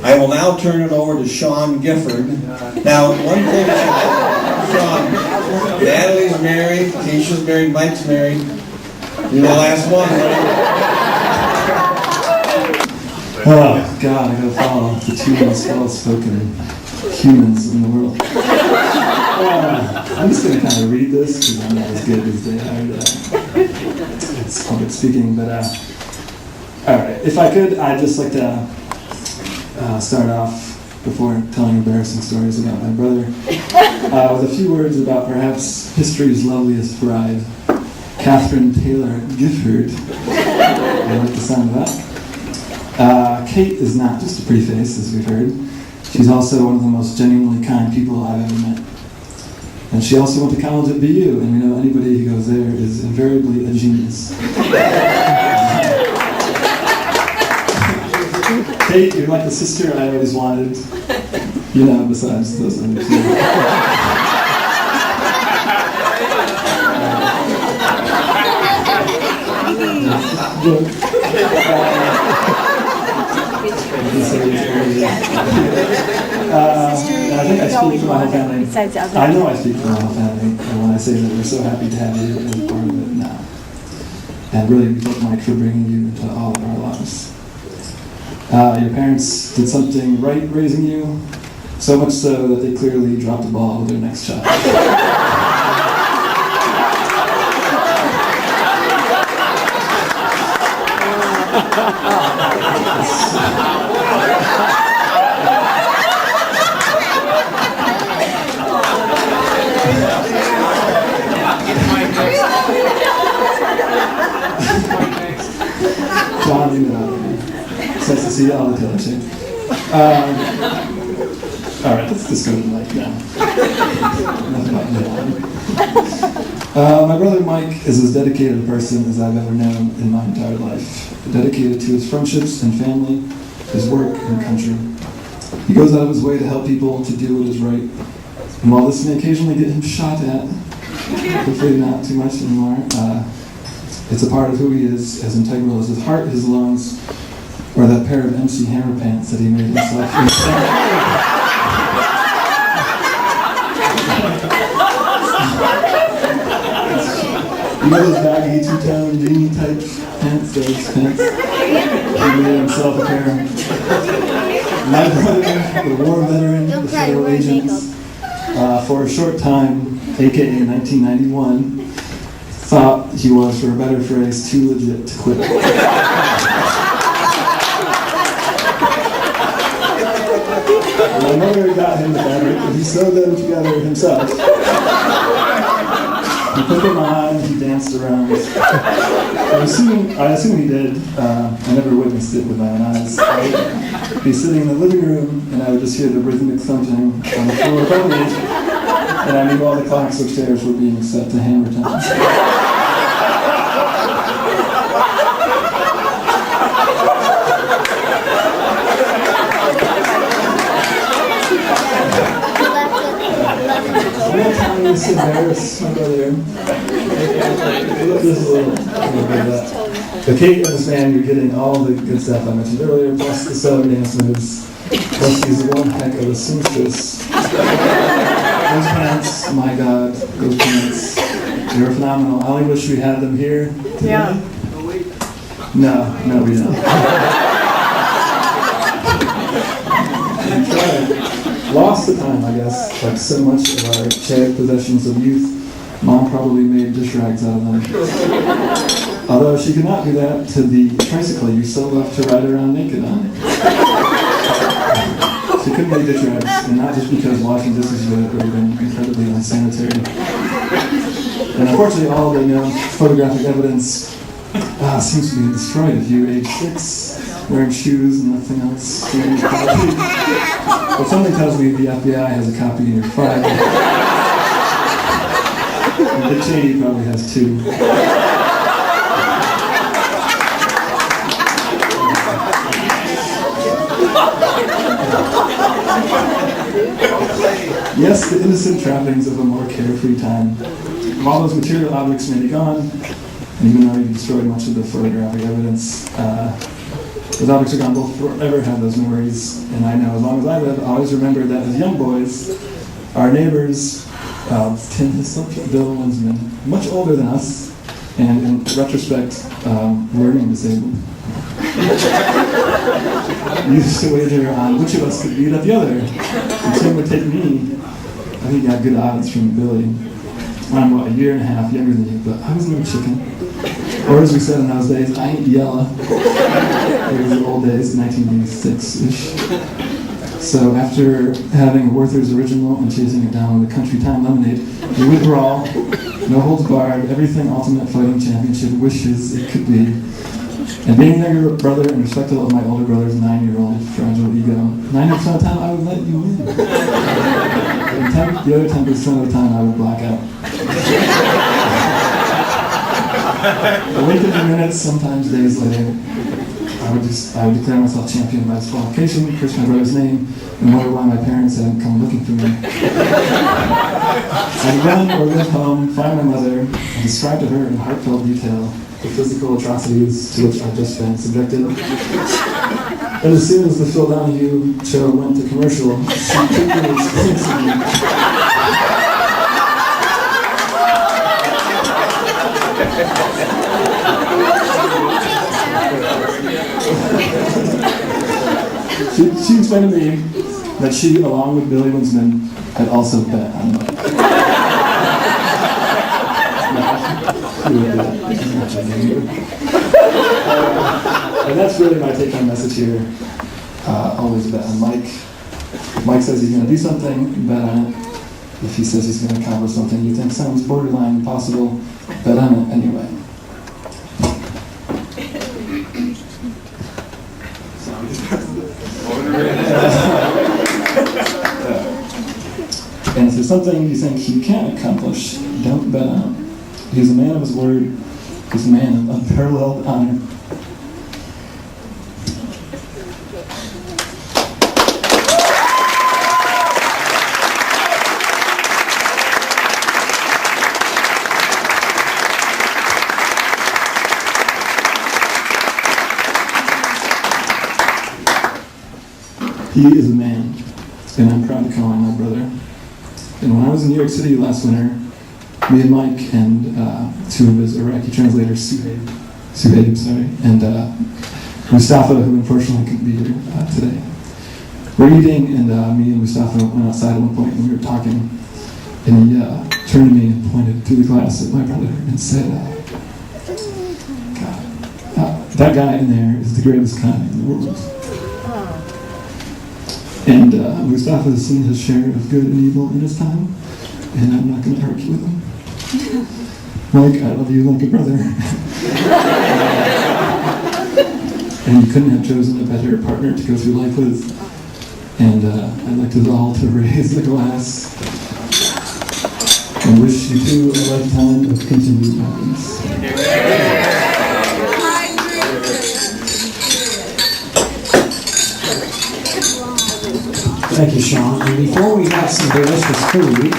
I will now turn it over to Sean Gifford. Now, one thing, Sean, Natalie's married, Keisha's married, Mike's married. You're the last one, right? Oh, God, I gotta follow the two most well-spoken humans in the world. I'm just gonna kind of read this because I'm not as good as they are. It's public speaking, but all right. If I could, I'd just like to start off before telling embarrassing stories about my brother with a few words about perhaps history's loveliest bride, Catherine Taylor Gifford. I like the sound of that. Kate is not just a pretty face, as we've heard. She's also one of the most genuinely kind people I've ever met. And she also went to college at BU, and we know anybody who goes there is invariably a genius. Kate, you're like the sister I always wanted. You know, besides those other two. I think I speak for my whole family. I know I speak for my whole family when I say that we're so happy to have you as part of it now. And really, we thank Mike for bringing you into all of our lives. Your parents did something right raising you, so much so that they clearly dropped the ball with their next child. John, you know. It's nice to see y'all in television. All right, let's just go to Mike now. Enough about me. My brother Mike is as dedicated a person as I've ever known in my entire life. Dedicated to his friendships and family, his work and country. He goes out of his way to help people to do what is right. And while this may occasionally get him shot at, hopefully not too much anymore, it's a part of who he is, as integral as his heart, his lungs, or that pair of MC Hammer pants that he made himself. You know those baggy two-tone jean type pants, those pants? He made himself a pair. My brother, the war veteran, the federal agents, for a short time, aka 1991, thought he was, for a better phrase, too legit to quit. My mother got him the fabric, and he sewed them together himself. He put them on, he danced around. I assume he did. I never witnessed it with my own eyes. I'd be sitting in the living room, and I would just hear the rhythmic thumping on the floor above me, and I knew all the clocks upstairs were being set to hammer time. This embarrassed my brother. This is a little bit of that. But Kate understand you're getting all the good stuff I mentioned earlier, plus the sewing dance moves, plus she's one heck of a seamstress. Those pants, my God, those pants, they're phenomenal. I only wish we had them here today. Yeah. No, we don't. Lost the time, I guess, like so much of our shared possessions of youth. Mom probably made dish rags out of them. Although she could not do that to the tricycle you so love to ride around naked on. She couldn't make dish rags, and not just because washing dishes would have been incredibly unsanitary. And unfortunately, all the photographic evidence seems to be destroyed if you're age 6. Wearing shoes and nothing else. But something tells me the FBI has a copy in your file. And Dick Cheney probably has 2. Yes, the innocent trappings of a more carefree time. All those material objects may be gone, and even though you destroyed much of the photographic evidence, Those objects are gone, we'll forever have those memories. And I know as long as I live, I'll always remember that as young boys, our neighbors, Tim Hislop, Bill Winsman, much older than us, and in retrospect, learning disabled, used to wager on which of us could beat up the other. And Tim would take me. I think he had good odds from Billy. I'm a year and a half younger than you, but I was no chicken. Or as we said in those days, I ain't yella. It was the old days, 1986-ish. So after having a Werther's original and chasing it down with a Country Time lemonade, we would brawl, no holds barred, everything Ultimate Fighting Championship wishes it could be. And being the younger brother and respectful of my older brother's 9-year-old fragile ego, 90% of the time I would let you win. And the other 10% of the time I would black out. A week of the minutes, sometimes days later, I would declare myself champion by disqualification, curse my brother's name, and wonder why my parents hadn't come looking for me. I'd run or live home, find my mother, and describe to her in heartfelt detail the physical atrocities to which I've just been subjected. And as soon as the Phil Donahue show went to commercial, she quickly explained to me. She explained to me that she, along with Billy Winsman, had also bet on Mike. And that's really my take-home message here. Always bet on Mike. Mike says he's going to do something, bet on it. If he says he's going to accomplish something you think sounds borderline impossible, bet on it anyway. And if there's something you think he can't accomplish, don't bet on him. He's a man of his word. He's a man of unparalleled honor. He is a man, and I'm proud to call him my brother. And when I was in New York City last winter, me and Mike and two of his Iraqi translators, Suhaib, and Mustafa, who unfortunately couldn't be here today, we're eating, and me and Mustafa went outside at one point, and we were talking, and he turned to me and pointed through the glass at my brother and said, God, that guy in there is the greatest guy in the world. And Mustafa has seen his share of good and evil in his time, and I'm not going to argue with him. Mike, I love you like a brother. And you couldn't have chosen a better partner to go through life with. And I'd like us all to raise the glass and wish you two a lifetime of continued happiness. Thank you, Sean. And before we have some delicious food,